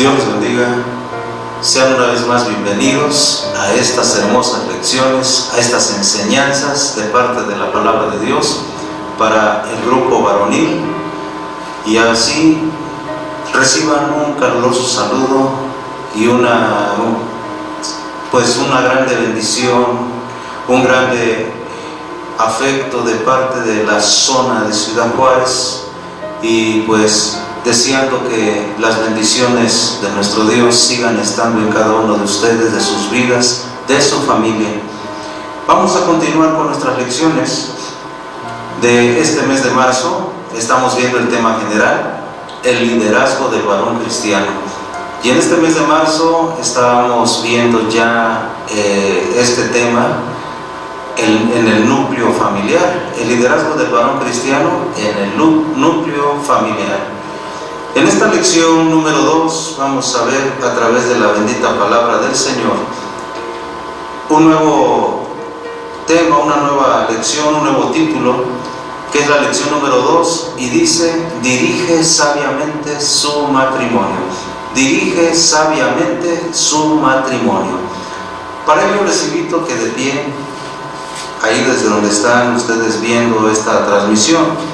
Dios les bendiga. Sean una vez más bienvenidos a estas hermosas lecciones, a estas enseñanzas de parte de la palabra de Dios para el grupo varonil, y así reciban un caluroso saludo y una grande bendición, un grande afecto de parte de la zona de Ciudad Juárez, y pues deseando que las bendiciones de nuestro Dios sigan estando en cada uno de ustedes, de sus vidas, de su familia. Vamos a continuar con nuestras lecciones de este mes de marzo. Estamos viendo el tema general, el liderazgo del varón cristiano. Y en este mes de marzo estábamos viendo ya este tema en el núcleo familiar, el liderazgo del varón cristiano en el núcleo familiar. En esta lección número 2 vamos a ver, a través de la bendita palabra del Señor, un nuevo tema, una nueva lección, un nuevo título, que es la lección número 2, y dice: dirige sabiamente su matrimonio. Dirige sabiamente su matrimonio. Para ello les invito que de pie, ahí desde donde están ustedes viendo esta transmisión,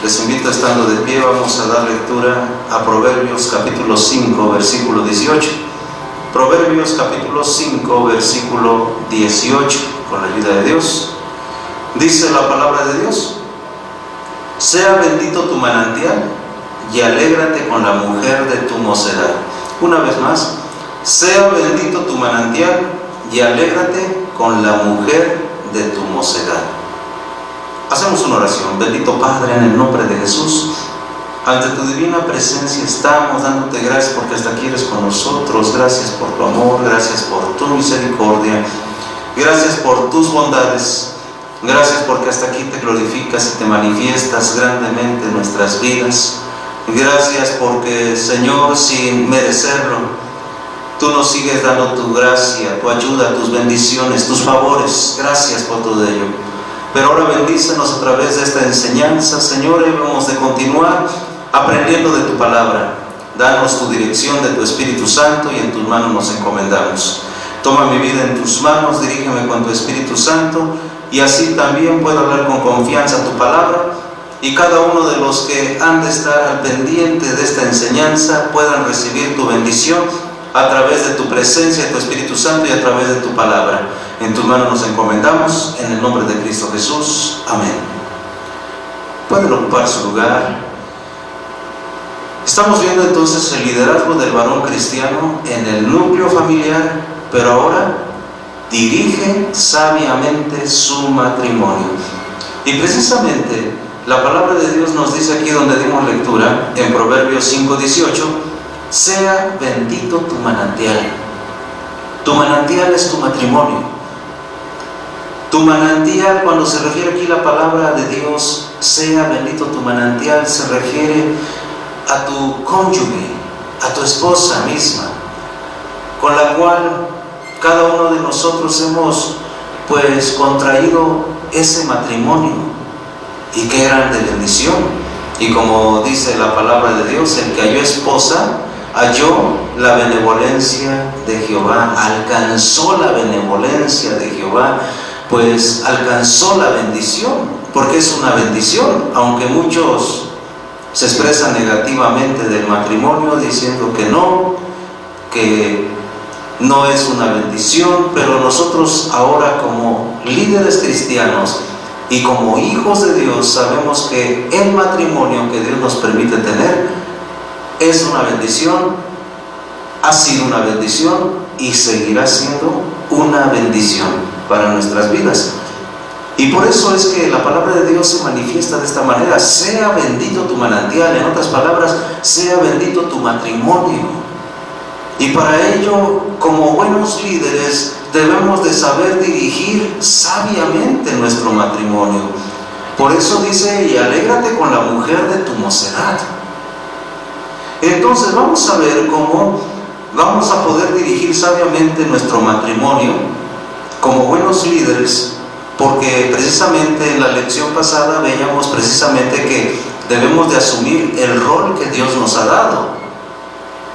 les invito, estando de pie, vamos a dar lectura a Proverbios capítulo 5, versículo 18. Proverbios capítulo 5, versículo 18, con la ayuda de Dios. Dice la palabra de Dios: sea bendito tu manantial y alégrate con la mujer de tu mocedad. Una vez más: sea bendito tu manantial y alégrate con la mujer de tu mocedad. Hacemos una oración. Bendito Padre, en el nombre de Jesús, ante tu divina presencia estamos dándote gracias porque hasta aquí eres con nosotros. Gracias por tu amor, gracias por tu misericordia, gracias por tus bondades, gracias porque hasta aquí te glorificas y te manifiestas grandemente en nuestras vidas. Gracias porque, Señor, sin merecerlo, tú nos sigues dando tu gracia, tu ayuda, tus bendiciones, tus favores. Gracias por todo ello. Pero ahora bendícenos a través de esta enseñanza, Señor, y vamos a continuar aprendiendo de tu palabra. Danos tu dirección de tu Espíritu Santo, y en tus manos nos encomendamos. Toma mi vida en tus manos, dirígeme con tu Espíritu Santo, y así también puedo hablar con confianza tu palabra, y cada uno de los que han de estar al pendiente de esta enseñanza puedan recibir tu bendición a través de tu presencia, de tu Espíritu Santo, y a través de tu palabra. En tus manos nos encomendamos, en el nombre de Cristo Jesús. Amén. Pueden ocupar su lugar. Estamos viendo entonces el liderazgo del varón cristiano en el núcleo familiar, pero ahora dirige sabiamente su matrimonio. Y precisamente la palabra de Dios nos dice aquí, donde dimos lectura, en Proverbios 5:18, sea bendito tu manantial. Tu manantial es tu matrimonio. Tu manantial, cuando se refiere aquí la palabra de Dios, sea bendito tu manantial, se refiere a tu cónyuge, a tu esposa misma, con la cual cada uno de nosotros hemos contraído ese matrimonio, y qué grande bendición. Y como dice la palabra de Dios, el que halló esposa halló la benevolencia de Jehová, alcanzó la benevolencia de Jehová, pues alcanzó la bendición, porque es una bendición. Aunque muchos se expresan negativamente del matrimonio, diciendo que no es una bendición, pero nosotros ahora, como líderes cristianos y como hijos de Dios, sabemos que el matrimonio que Dios nos permite tener es una bendición, ha sido una bendición y seguirá siendo una bendición para nuestras vidas. Y por eso es que la palabra de Dios se manifiesta de esta manera: sea bendito tu manantial. En otras palabras, sea bendito tu matrimonio. Y para ello, como buenos líderes, debemos de saber dirigir sabiamente nuestro matrimonio. Por eso dice: y alégrate con la mujer de tu mocedad. Entonces vamos a ver cómo vamos a poder dirigir sabiamente nuestro matrimonio como buenos líderes, porque precisamente en la lección pasada veíamos precisamente que debemos de asumir el rol que Dios nos ha dado.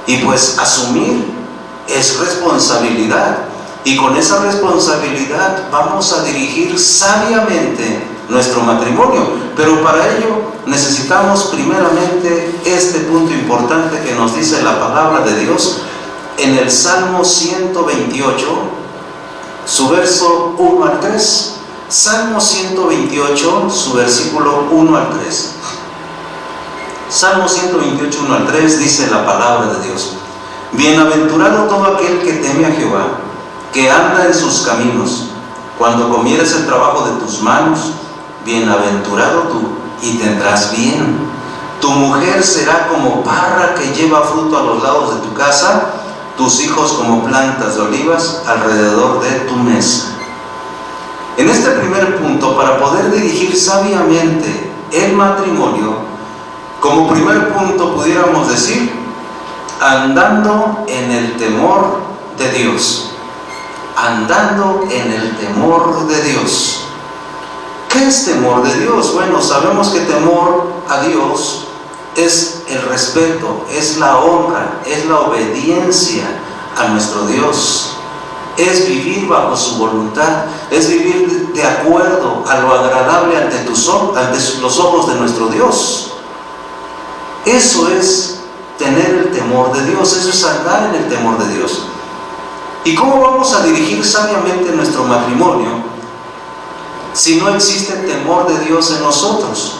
Y pues asumir es responsabilidad. Y con esa responsabilidad vamos a dirigir sabiamente nuestro matrimonio. Pero para ello necesitamos primeramente este punto importante que nos dice la palabra de Dios en el Salmo 128, su verso 1 al 3. Salmo 128, su versículo 1 al 3. Salmo 128, 1 al 3 dice la palabra de Dios: Bienaventurado todo aquel que teme a Jehová, que anda en sus caminos. Cuando comieres el trabajo de tus manos, bienaventurado tú, y tendrás bien. Tu mujer será como parra que lleva fruto a los lados de tu casa, tus hijos como plantas de olivas alrededor de tu mesa. En este primer punto, para poder dirigir sabiamente el matrimonio, como primer punto pudiéramos decir, andando en el temor de Dios. Andando en el temor de Dios. ¿Qué es temor de Dios? Bueno, sabemos que temor a Dios es el respeto, es la honra, es la obediencia a nuestro Dios. Es vivir bajo su voluntad, es vivir de acuerdo a lo agradable ante los ojos de nuestro Dios. Eso es tener el temor de Dios, eso es andar en el temor de Dios. ¿Y cómo vamos a dirigir sabiamente nuestro matrimonio si no existe temor de Dios en nosotros?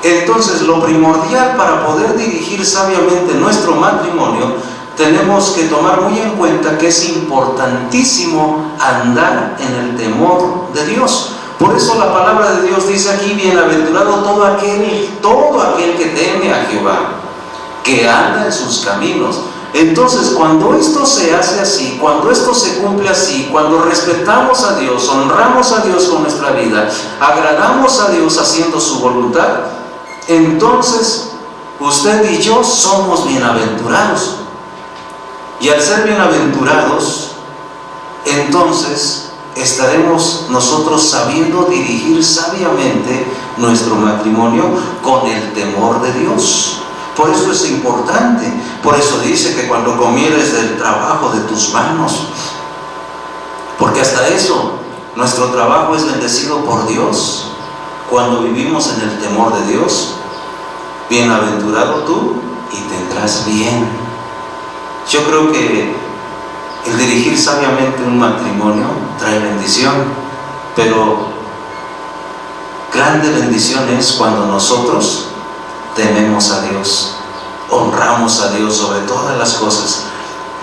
Entonces, lo primordial para poder dirigir sabiamente nuestro matrimonio, tenemos que tomar muy en cuenta que es importantísimo andar en el temor de Dios. Por eso la palabra de Dios dice aquí: bienaventurado todo aquel que teme a Jehová, que anda en sus caminos. Entonces, cuando esto se hace así, cuando esto se cumple así, cuando respetamos a Dios, honramos a Dios con nuestra vida, agradamos a Dios haciendo su voluntad, entonces usted y yo somos bienaventurados. Y al ser bienaventurados, entonces estaremos nosotros sabiendo dirigir sabiamente nuestro matrimonio con el temor de Dios. Por eso es importante. Por eso dice que cuando comieres del trabajo de tus manos, porque hasta eso, nuestro trabajo es bendecido por Dios. Cuando vivimos en el temor de Dios, bienaventurado tú y tendrás bien. Yo creo que el dirigir sabiamente un matrimonio trae bendición, pero grande bendición es cuando nosotros tememos a Dios, honramos a Dios sobre todas las cosas.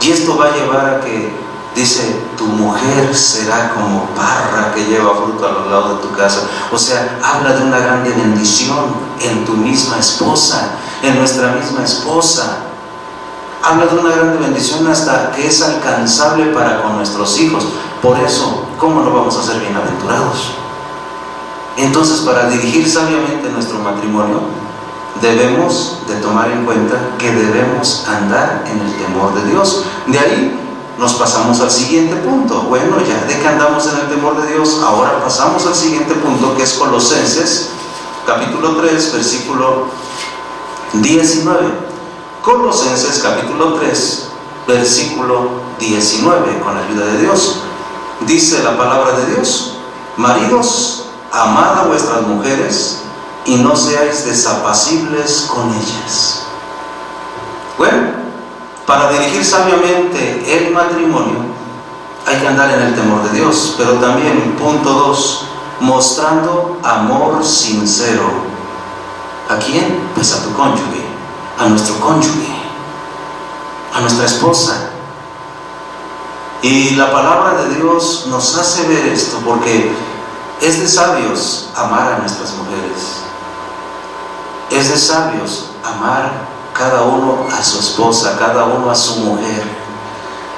Y esto va a llevar a que, dice, tu mujer será como parra que lleva fruto a los lados de tu casa. O sea, habla de una grande bendición en tu misma esposa, en nuestra misma esposa. Habla de una grande bendición hasta que es alcanzable para con nuestros hijos. Por eso, ¿cómo no vamos a ser bienaventurados? Entonces, para dirigir sabiamente nuestro matrimonio, debemos de tomar en cuenta que debemos andar en el temor de Dios. De ahí nos pasamos al siguiente punto. Bueno, ya de que andamos en el temor de Dios, ahora pasamos al siguiente punto, que es Colosenses, capítulo 3, versículo 19. Colosenses capítulo 3, versículo 19, con la ayuda de Dios. Dice la palabra de Dios: maridos, amad a vuestras mujeres y no seáis desapacibles con ellas. Bueno, para dirigir sabiamente el matrimonio hay que andar en el temor de Dios, pero también, punto 2, mostrando amor sincero. ¿A quién? Pues a tu cónyuge, a nuestro cónyuge, a nuestra esposa. Y la palabra de Dios nos hace ver esto, porque es de sabios amar a nuestras mujeres. Es de sabios amar cada uno a su esposa, cada uno a su mujer.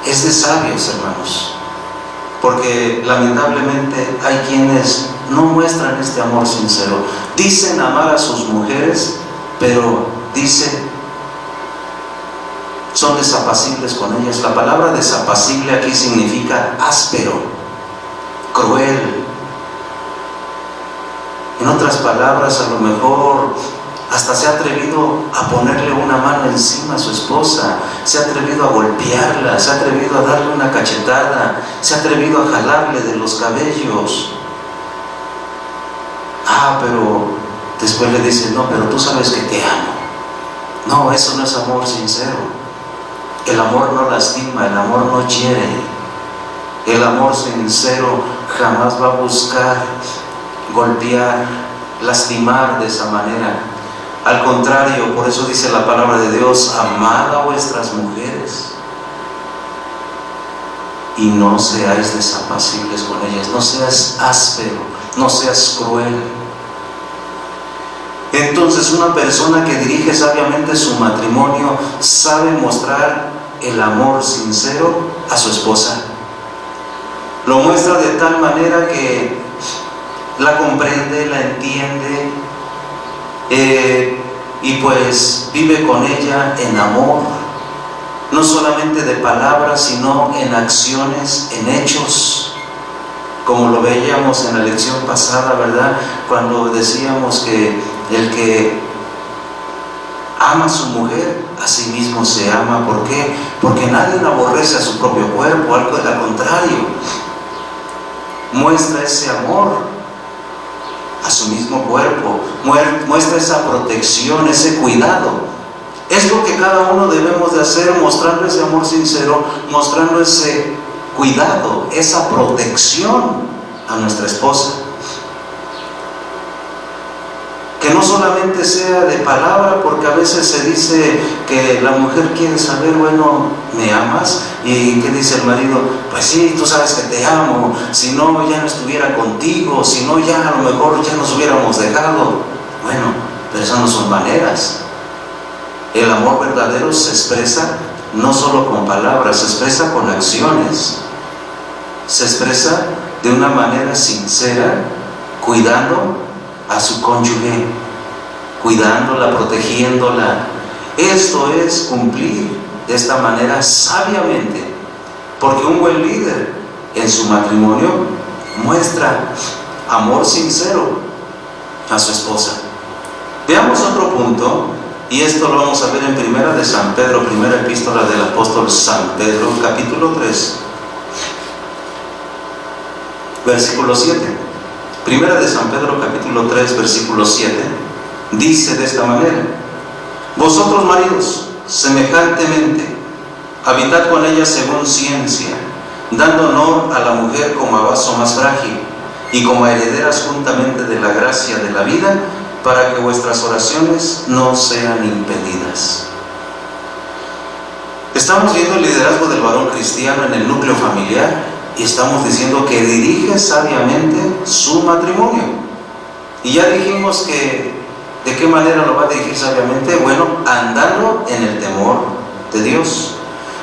Es de sabios, hermanos, porque lamentablemente hay quienes no muestran este amor sincero. Dicen amar a sus mujeres, pero dicen son desapacibles con ellas. La palabra desapacible aquí significa áspero, cruel. En otras palabras, a lo mejor hasta se ha atrevido a ponerle una mano encima a su esposa, se ha atrevido a golpearla, se ha atrevido a darle una cachetada, se ha atrevido a jalarle de los cabellos. Pero después le dice, no, pero tú sabes que te amo. No, eso no es amor sincero. El amor no lastima, el amor no hiere. El amor sincero jamás va a buscar golpear, lastimar de esa manera. Al contrario, por eso dice la palabra de Dios, amad a vuestras mujeres y no seáis desapacibles con ellas, no seas áspero, no seas cruel. Entonces una persona que dirige sabiamente su matrimonio sabe mostrar el amor sincero a su esposa. Lo muestra de tal manera que la comprende, la entiende, y pues vive con ella en amor, no solamente de palabras, sino en acciones, en hechos, como lo veíamos en la lección pasada, ¿verdad? Cuando decíamos que el que ama a su mujer, a sí mismo se ama. ¿Por qué? Porque nadie aborrece a su propio cuerpo, al contrario, muestra ese amor a su mismo cuerpo, muestra esa protección, ese cuidado. Es lo que cada uno debemos de hacer, mostrando ese amor sincero, mostrando ese cuidado, esa protección a nuestra esposa. Que no solamente sea de palabra, porque a veces se dice que la mujer quiere saber, bueno, ¿me amas? ¿Y qué dice el marido? Pues sí, tú sabes que te amo, si no ya no estuviera contigo, si no ya a lo mejor ya nos hubiéramos dejado. Bueno, pero esas no son maneras. El amor verdadero se expresa no solo con palabras, se expresa con acciones, se expresa de una manera sincera, cuidando a su cónyuge, cuidándola, protegiéndola. Esto es cumplir de esta manera sabiamente, porque un buen líder en su matrimonio muestra amor sincero a su esposa. Veamos otro punto, y esto lo vamos a ver en Primera de San Pedro, primera epístola del apóstol San Pedro, capítulo 3, versículo 7. Primera de San Pedro, capítulo 3, versículo 7, dice de esta manera: vosotros maridos, semejantemente, habitad con ella según ciencia, dando honor a la mujer como a vaso más frágil, y como a herederas juntamente de la gracia de la vida, para que vuestras oraciones no sean impedidas. Estamos viendo el liderazgo del varón cristiano en el núcleo familiar, y estamos diciendo que dirige sabiamente su matrimonio. Y ya dijimos que ¿de qué manera lo va a dirigir sabiamente? Bueno, andando en el temor de Dios,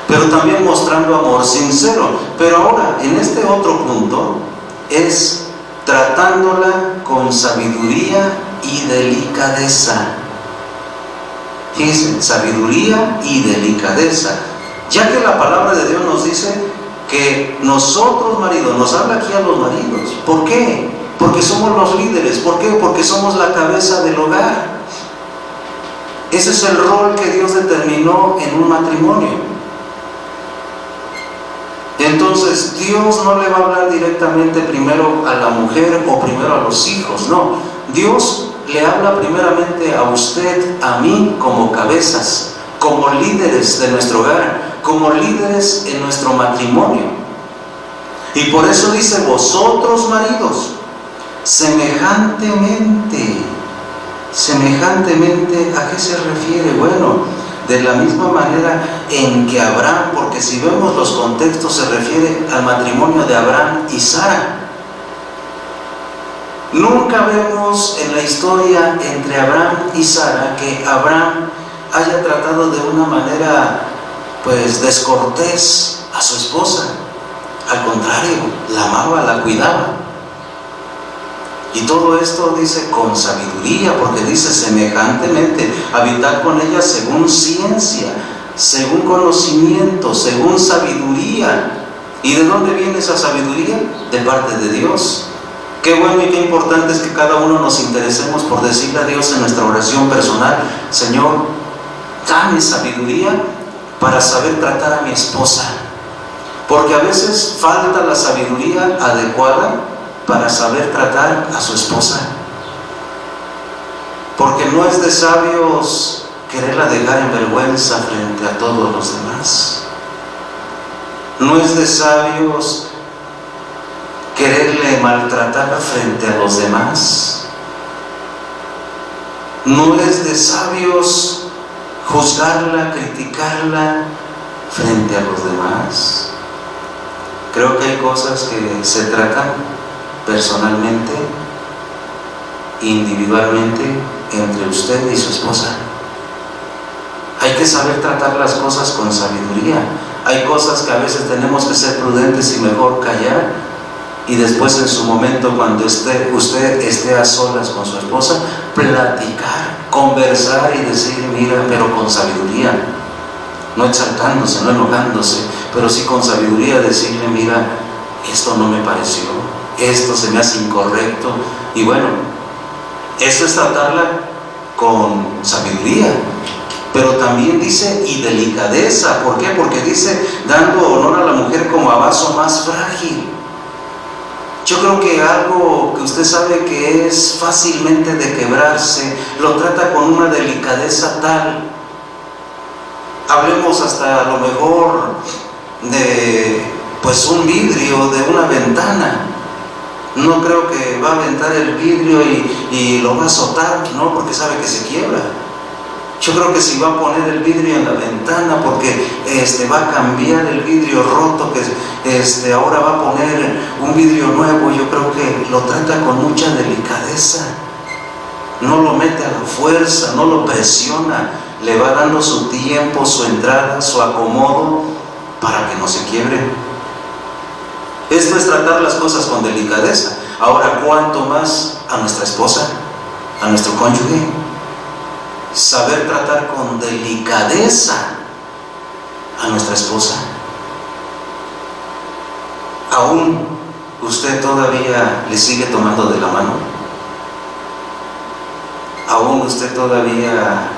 pero también mostrando amor sincero. Pero ahora, en este otro punto, es tratándola con sabiduría y delicadeza. Fíjense, sabiduría y delicadeza, ya que la palabra de Dios nos dice que nosotros, maridos, nos habla aquí a los maridos. ¿Por qué? Porque somos los líderes. ¿Por qué? Porque somos la cabeza del hogar. Ese es el rol que Dios determinó en un matrimonio. Entonces, Dios no le va a hablar directamente primero a la mujer o primero a los hijos, no. Dios le habla primeramente a usted, a mí, como cabezas, como líderes de nuestro hogar, como líderes en nuestro matrimonio. Y por eso dice: vosotros maridos, semejantemente. Semejantemente, ¿a qué se refiere? Bueno, de la misma manera en que Abraham, porque si vemos los contextos, se refiere al matrimonio de Abraham y Sara. Nunca vemos en la historia entre Abraham y Sara que Abraham haya tratado de una manera pues descortés a su esposa. Al contrario, la amaba, la cuidaba. Y todo esto dice con sabiduría, porque dice semejantemente, habitar con ella según ciencia, según conocimiento, según sabiduría. ¿Y de dónde viene esa sabiduría? De parte de Dios. Qué bueno y qué importante es que cada uno nos interesemos por decirle a Dios en nuestra oración personal: Señor, dame sabiduría para saber tratar a mi esposa. Porque a veces falta la sabiduría adecuada para saber tratar a su esposa. Porque no es de sabios quererla dejar en vergüenza frente a todos los demás. No es de sabios quererle maltratar frente a los demás. No es de sabios juzgarla, criticarla frente a los demás. Creo que hay cosas que se tratan personalmente, individualmente, entre usted y su esposa. Hay que saber tratar las cosas con sabiduría. Hay cosas que a veces tenemos que ser prudentes y mejor callar, y después en su momento, cuando usted esté a solas con su esposa, platicar, conversar y decir: mira, pero con sabiduría, no exaltándose, no enojándose, pero sí con sabiduría decirle: mira, esto no me pareció, esto se me hace incorrecto. Y bueno, eso es tratarla con sabiduría. Pero también dice: y delicadeza. ¿Por qué? Porque dice: dando honor a la mujer como a vaso más frágil. Yo creo que algo que usted sabe que es fácilmente de quebrarse, lo trata con una delicadeza tal. Hablemos hasta a lo mejor de un vidrio de una ventana. No creo que va a aventar el vidrio y lo va a azotar, no, porque sabe que se quiebra. Yo creo que si va a poner el vidrio en la ventana, porque va a cambiar el vidrio roto, que ahora va a poner un vidrio nuevo, yo creo que lo trata con mucha delicadeza. No lo mete a la fuerza, no lo presiona, le va dando su tiempo, su entrada, su acomodo, para que no se quiebre. Esto es tratar las cosas con delicadeza. Ahora, ¿cuánto más a nuestra esposa, a nuestro cónyuge? Saber tratar con delicadeza a nuestra esposa. ¿Aún usted todavía le sigue tomando de la mano? ¿Aún usted todavía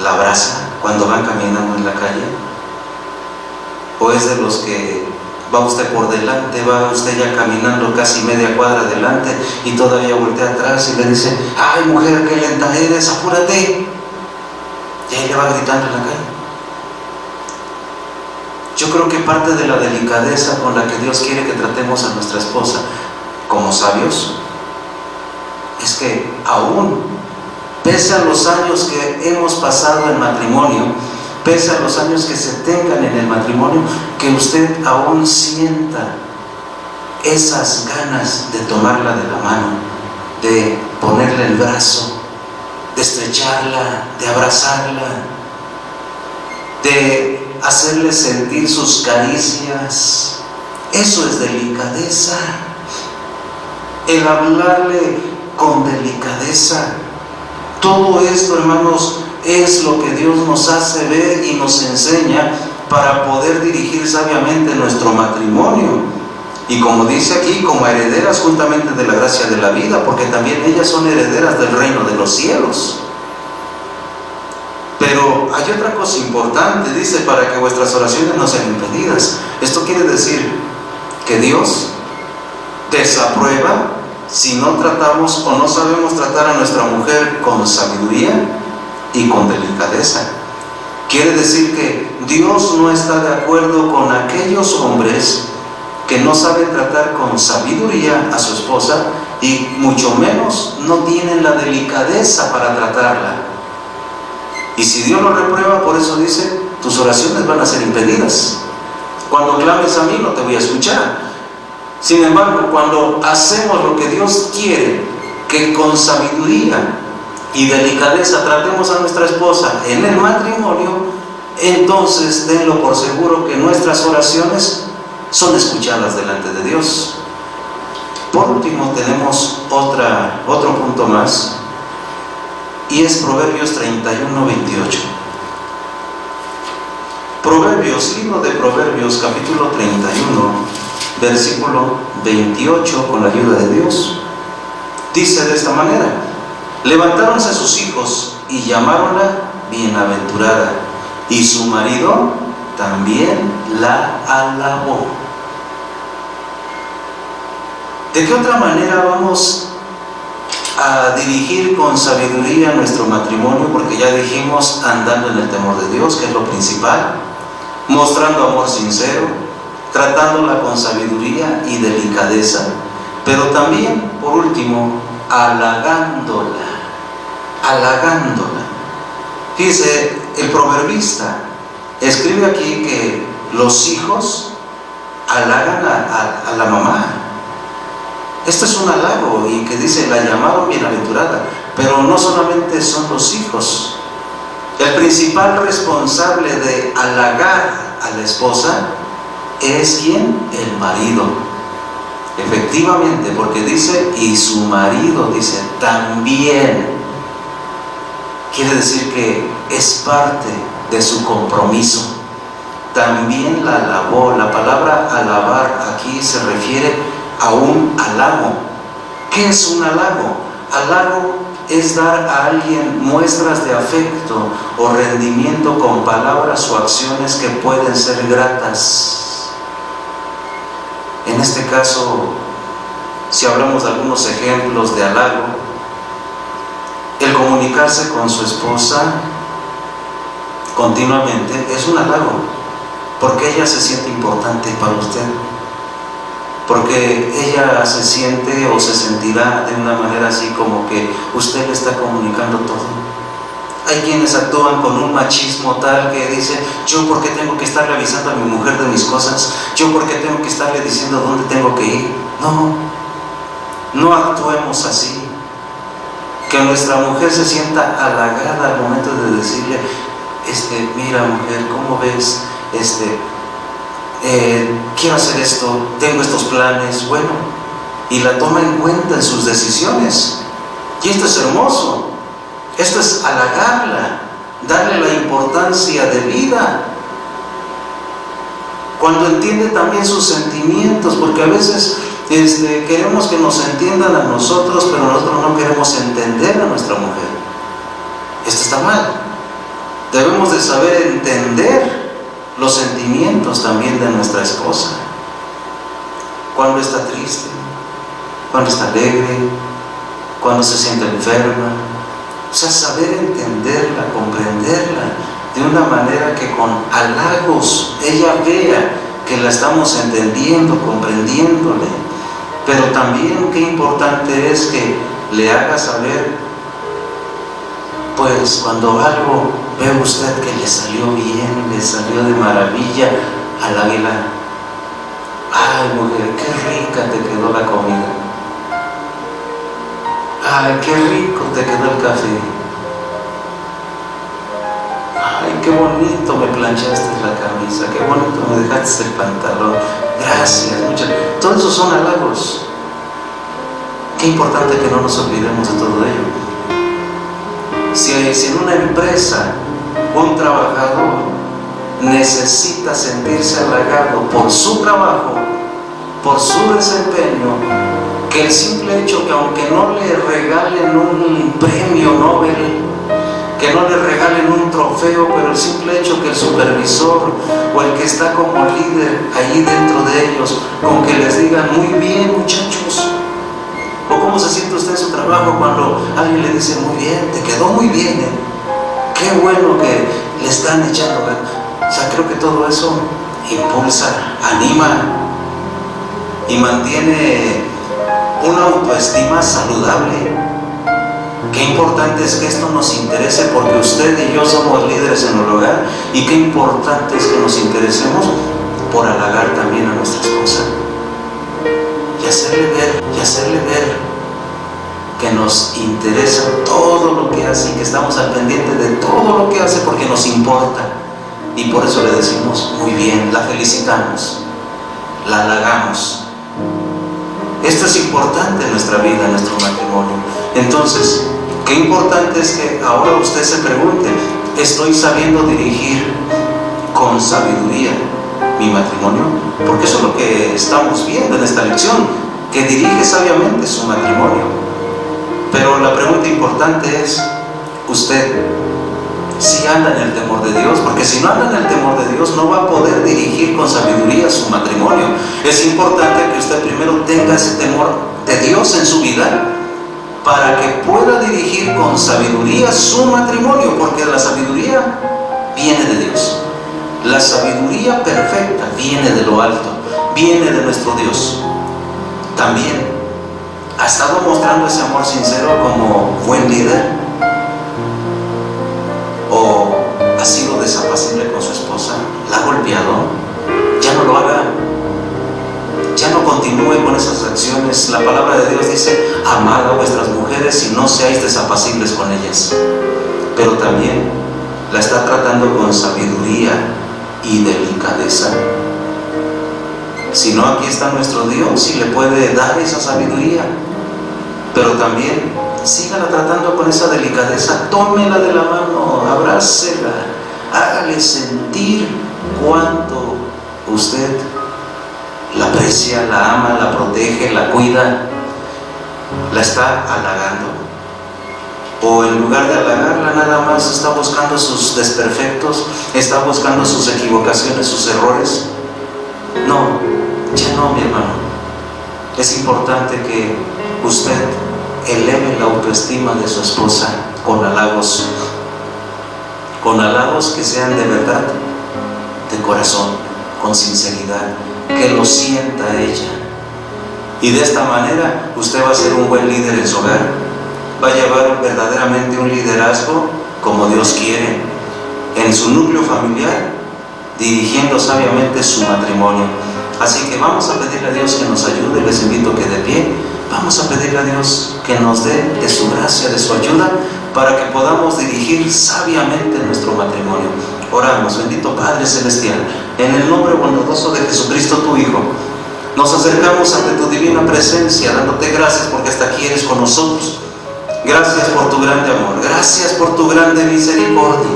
la abraza cuando van caminando en la calle? ¿O es de los que va usted por delante, va usted ya caminando casi media cuadra adelante y todavía voltea atrás y le dice: ay, mujer, qué lenta eres, apúrate? Y ahí le va gritando en la calle. Yo creo que parte de la delicadeza con la que Dios quiere que tratemos a nuestra esposa como sabios es que aún, pese a los años que hemos pasado en matrimonio, pese a los años que se tengan en el matrimonio, que usted aún sienta esas ganas de tomarla de la mano, de ponerle el brazo, de estrecharla, de abrazarla, de hacerle sentir sus caricias. Eso es delicadeza. El hablarle con delicadeza. Todo esto, hermanos, es lo que Dios nos hace ver y nos enseña para poder dirigir sabiamente nuestro matrimonio. Y como dice aquí, como herederas juntamente de la gracia de la vida, porque también ellas son herederas del reino de los cielos. Pero hay otra cosa importante, dice: para que vuestras oraciones no sean impedidas. Esto quiere decir que Dios desaprueba si no tratamos o no sabemos tratar a nuestra mujer con sabiduría y con delicadeza. Quiere decir que Dios no está de acuerdo con aquellos hombres que no saben tratar con sabiduría a su esposa y mucho menos no tienen la delicadeza para tratarla. Y si Dios lo reprueba, por eso dice: tus oraciones van a ser impedidas. Cuando clames a mí no te voy a escuchar. Sin embargo, cuando hacemos lo que Dios quiere, que con sabiduría y delicadeza tratemos a nuestra esposa en el matrimonio, entonces denlo por seguro que nuestras oraciones son escuchadas delante de Dios. Por último, tenemos otro punto más, y es Proverbios 31:28. Proverbios, libro de Proverbios, capítulo 31, versículo 28, con la ayuda de Dios. Dice de esta manera: levantáronse sus hijos y llamáronla bienaventurada, y su marido también la alabó. ¿De qué otra manera vamos a dirigir con sabiduría nuestro matrimonio? Porque ya dijimos, andando en el temor de Dios, que es lo principal, mostrando amor sincero, tratándola con sabiduría y delicadeza, pero también, por último, halagándola. Dice el proverbista, escribe aquí que los hijos halagan a la mamá. Esto es un halago, y que dice, la llamaron bienaventurada, pero no solamente son los hijos. El principal responsable de halagar a la esposa es ¿quién? El marido. Efectivamente, porque dice, y su marido, dice, también. Quiere decir que es parte de su compromiso. También la alabó. La palabra alabar aquí se refiere a un halago. ¿Qué es un halago? Halago es dar a alguien muestras de afecto o rendimiento con palabras o acciones que pueden ser gratas. En este caso, si hablamos de algunos ejemplos de halago, el comunicarse con su esposa continuamente es un halago, porque ella se siente importante para usted, porque ella se siente o se sentirá de una manera así como que usted le está comunicando todo. Hay quienes actúan con un machismo tal que dice, yo por qué tengo que estarle avisando a mi mujer de mis cosas, yo por qué tengo que estarle diciendo dónde tengo que ir. No actuemos así. Que nuestra mujer se sienta halagada al momento de decirle, mira mujer, ¿cómo ves? Quiero hacer esto, tengo estos planes, bueno, y la toma en cuenta en sus decisiones. Y esto es hermoso, esto es halagarla, darle la importancia de vida. Cuando entiende también sus sentimientos, porque a veces queremos que nos entiendan a nosotros, pero nosotros no queremos entender a nuestra mujer. Esto está mal. Debemos de saber entender los sentimientos también de nuestra esposa. Cuando está triste, cuando está alegre, cuando se siente enferma. O sea, saber entenderla, comprenderla de una manera que con halagos ella vea que la estamos entendiendo, comprendiéndole. Pero también qué importante es que le haga saber, pues cuando algo ve usted que le salió bien, le salió de maravilla, haláguela. Ay mujer, qué rica te quedó la comida. Ay, qué rico te quedó el café. Ay, qué bonito me planchaste la camisa, qué bonito me dejaste el pantalón. Gracias, muchas. Todos esos son halagos. Qué importante que no nos olvidemos de todo ello. Si en una empresa un trabajador necesita sentirse halagado por su trabajo, por su desempeño, que el simple hecho que aunque no le regalen un premio Nobel, que no le regalen un trofeo, pero el simple hecho que el supervisor o el que está como líder allí dentro de ellos, con que les digan muy bien muchachos, o cómo se siente usted en su trabajo cuando alguien le dice muy bien, te quedó muy bien, qué bueno que le están echando ganas. O sea, creo que todo eso impulsa, anima y mantiene una autoestima saludable. Qué importante es que esto nos interese, porque usted y yo somos líderes en el hogar, y qué importante es que nos interesemos por halagar también a nuestra esposa y hacerle ver que nos interesa todo lo que hace y que estamos al pendiente de todo lo que hace, porque nos importa, y por eso le decimos muy bien, la felicitamos, la halagamos. Esto es importante en nuestra vida, en nuestro matrimonio. Entonces, qué importante es que ahora usted se pregunte, ¿estoy sabiendo dirigir con sabiduría mi matrimonio? Porque eso es lo que estamos viendo en esta lección, que dirige sabiamente su matrimonio. Pero la pregunta importante es, ¿usted si anda en el temor de Dios? Porque si no anda en el temor de Dios, no va a poder dirigir con sabiduría su matrimonio. Es importante que usted primero tenga ese temor de Dios en su vida, para que pueda dirigir con sabiduría su matrimonio, porque la sabiduría viene de Dios. La sabiduría perfecta viene de lo alto, viene de nuestro Dios. También ha estado mostrando ese amor sincero como buen líder, o ha sido desapacible con su esposa, la ha golpeado. Ya no lo haga, ya no continúe con esas acciones. La palabra de Dios dice: amad a vuestras mujeres y no seáis desapacibles con ellas. Pero también la está tratando con sabiduría y delicadeza. Si no, aquí está nuestro Dios y le puede dar esa sabiduría. Pero también sígala tratando con esa delicadeza. Tómela de la mano, abrácela, hágale sentir cuánto usted la aprecia, la ama, la protege, la cuida, la está halagando. O en lugar de halagarla, nada más está buscando sus desperfectos, está buscando sus equivocaciones, sus errores. No, ya no, mi hermano. Es importante que usted eleve la autoestima de su esposa con halagos que sean de verdad, de corazón, con sinceridad, que lo sienta ella. Y de esta manera usted va a ser un buen líder en su hogar, va a llevar verdaderamente un liderazgo como Dios quiere en su núcleo familiar, dirigiendo sabiamente su matrimonio. Así que vamos a pedirle a Dios que nos ayude. Les invito a que de pie vamos a pedirle a Dios que nos dé de su gracia, de su ayuda, para que podamos dirigir sabiamente nuestro matrimonio. Oramos. Bendito Padre Celestial, en el nombre bondadoso de Jesucristo tu Hijo, nos acercamos ante tu divina presencia, dándote gracias porque hasta aquí eres con nosotros. Gracias por tu grande amor, gracias por tu grande misericordia,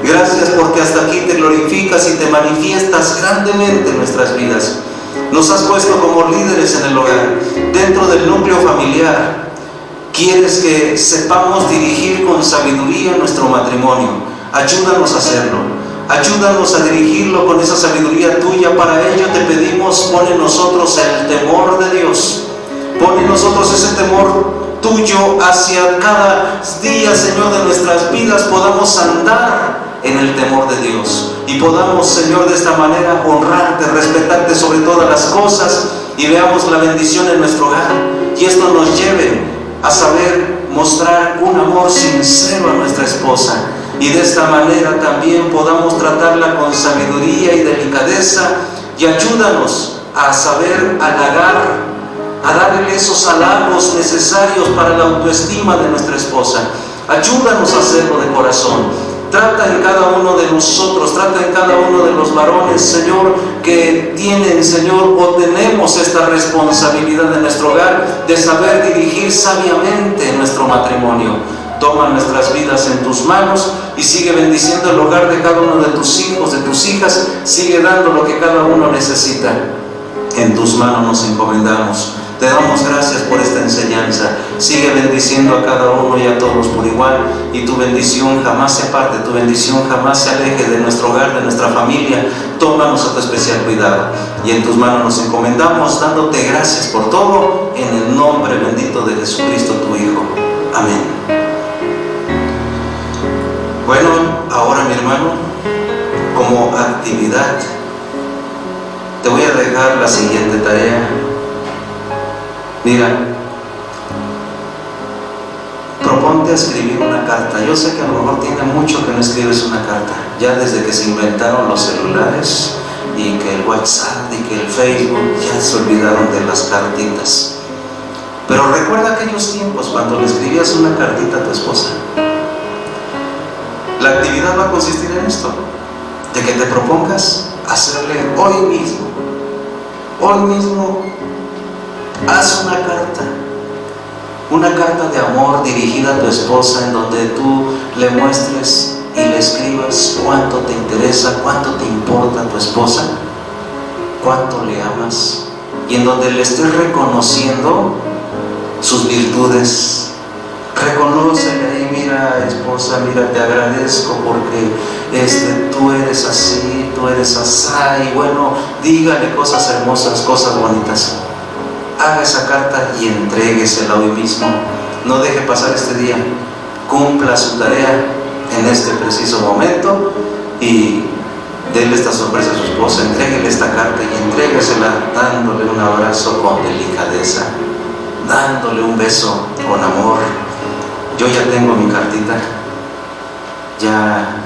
gracias porque hasta aquí te glorificas y te manifiestas grandemente en nuestras vidas. Nos has puesto como líderes en el hogar, dentro del núcleo familiar. Quieres que sepamos dirigir con sabiduría nuestro matrimonio. Ayúdanos a hacerlo, ayúdanos a dirigirlo con esa sabiduría tuya. Para ello te pedimos, pon en nosotros el temor de Dios, pon en nosotros ese temor tuyo hacia cada día, Señor, de nuestras vidas, podamos andar en el temor de Dios y podamos, Señor, de esta manera honrarte, respetarte sobre todas las cosas, y veamos la bendición en nuestro hogar, y esto nos lleve a saber mostrar un amor sincero a nuestra esposa, y de esta manera también podamos tratarla con sabiduría y delicadeza. Y ayúdanos a saber halagar, a darle esos halagos necesarios para la autoestima de nuestra esposa. Ayúdanos a hacerlo de corazón. Trata en cada uno de nosotros, trata en cada uno de los varones, Señor, que tienen, Señor, o tenemos esta responsabilidad en nuestro hogar de saber dirigir sabiamente nuestro matrimonio. Toma nuestras vidas en tus manos y sigue bendiciendo el hogar de cada uno de tus hijos, de tus hijas. Sigue dando lo que cada uno necesita. En tus manos nos encomendamos. Te damos gracias por esta enseñanza. Sigue bendiciendo a cada uno y a todos por igual, y tu bendición jamás se aparte, tu bendición jamás se aleje de nuestro hogar, de nuestra familia. Tómanos a tu especial cuidado, y en tus manos nos encomendamos, dándote gracias por todo, en el nombre bendito de Jesucristo tu Hijo. Amén. Bueno, ahora, mi hermano, como actividad te voy a dejar la siguiente tarea. Mira, proponte a escribir una carta. Yo sé que a lo mejor tiene mucho que no escribes una carta, ya desde que se inventaron los celulares y que el WhatsApp y que el Facebook, ya se olvidaron de las cartitas. Pero recuerda aquellos tiempos cuando le escribías una cartita a tu esposa. La actividad va a consistir en esto, de que te propongas hacerle hoy mismo, haz una carta de amor dirigida a tu esposa, en donde tú le muestres y le escribas cuánto te interesa, cuánto te importa tu esposa, cuánto le amas, y en donde le estés reconociendo sus virtudes. Reconócele ahí: mira, esposa, mira, te agradezco porque tú eres así, tú eres asá, y bueno, dígale cosas hermosas, cosas bonitas. Haga esa carta y entréguesela hoy mismo. No deje pasar este día. Cumpla su tarea en este preciso momento y déle esta sorpresa a su esposa. Entréguele esta carta y entréguesela dándole un abrazo con delicadeza, dándole un beso con amor. Yo ya tengo mi cartita, ya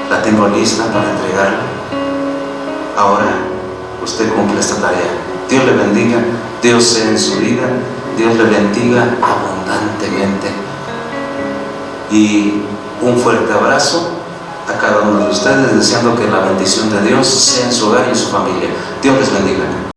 la tengo lista para entregarla. Ahora usted cumple esta tarea. Dios le bendiga, Dios sea en su vida, Dios le bendiga abundantemente. Y un fuerte abrazo a cada uno de ustedes, deseando que la bendición de Dios sea en su hogar y en su familia. Dios les bendiga.